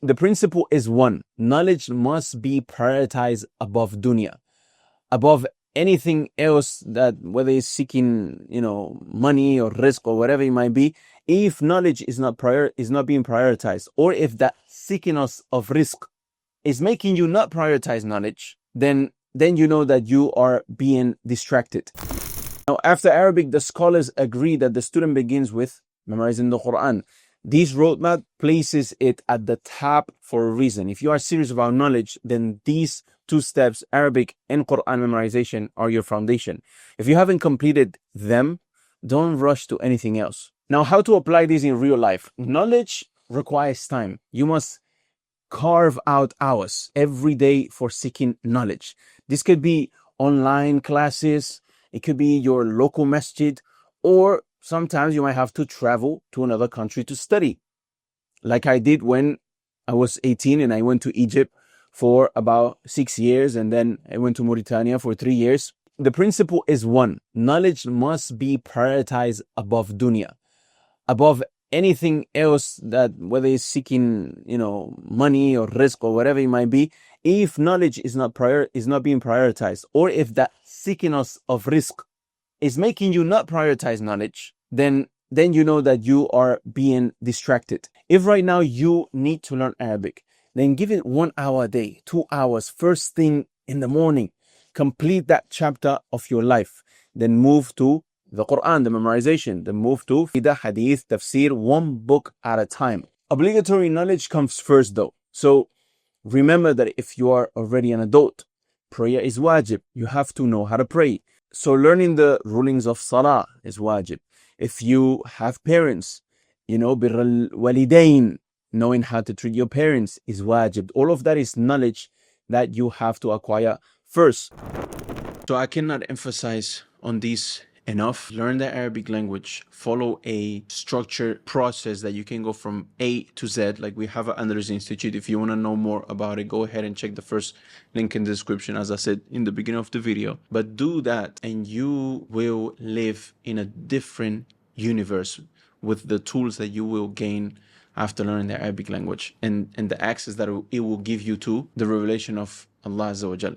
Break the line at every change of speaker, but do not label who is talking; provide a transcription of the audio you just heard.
The principle is one: knowledge must be prioritized above dunya, above anything else, that whether it's seeking, money or risk or whatever it might be. If knowledge is not being prioritized, or if that seeking of risk is making you not prioritize knowledge, then you know that you are being distracted. Now, after Arabic, the scholars agree that the student begins with memorizing the Quran. This roadmap places it at the top for a reason. If you are serious about knowledge, then these two steps, Arabic and Quran memorization, are your foundation. If you haven't completed them, don't rush to anything else. Now, how to apply this in real life? Knowledge requires time. You must carve out hours every day for seeking knowledge. This could be online classes, it could be your local masjid, or sometimes you might have to travel to another country to study. Like I did when I was 18 and I went to Egypt for about 6 years, and then I went to Mauritania for 3 years. The principle is one: knowledge must be prioritized above dunya, above anything else, that whether it's seeking, money or risk or whatever it might be. If knowledge is not being prioritized, or if that seeking of risk is making you not prioritize knowledge, then you know that you are being distracted. If right now you need to learn Arabic, then give it 1 hour a day, 2 hours, first thing in the morning. Complete that chapter of your life. Then move to the Quran, the memorization. Then move to the Hadith, Tafsir, one book at a time. Obligatory knowledge comes first though. So remember that if you are already an adult, prayer is wajib. You have to know how to pray. So learning the rulings of Salah is wajib. If you have parents, birrul walidain, knowing how to treat your parents is wajib. All of that is knowledge that you have to acquire first. So I cannot emphasize on this enough. Learn the Arabic language, follow a structured process that you can go from A to Z. Like we have at Andalus Institute. If you want to know more about it, go ahead and check the first link in the description, as I said in the beginning of the video. But do that and you will live in a different universe with the tools that you will gain after learning the Arabic language, and the access that it will give you to the revelation of Allah Azza wa Jal.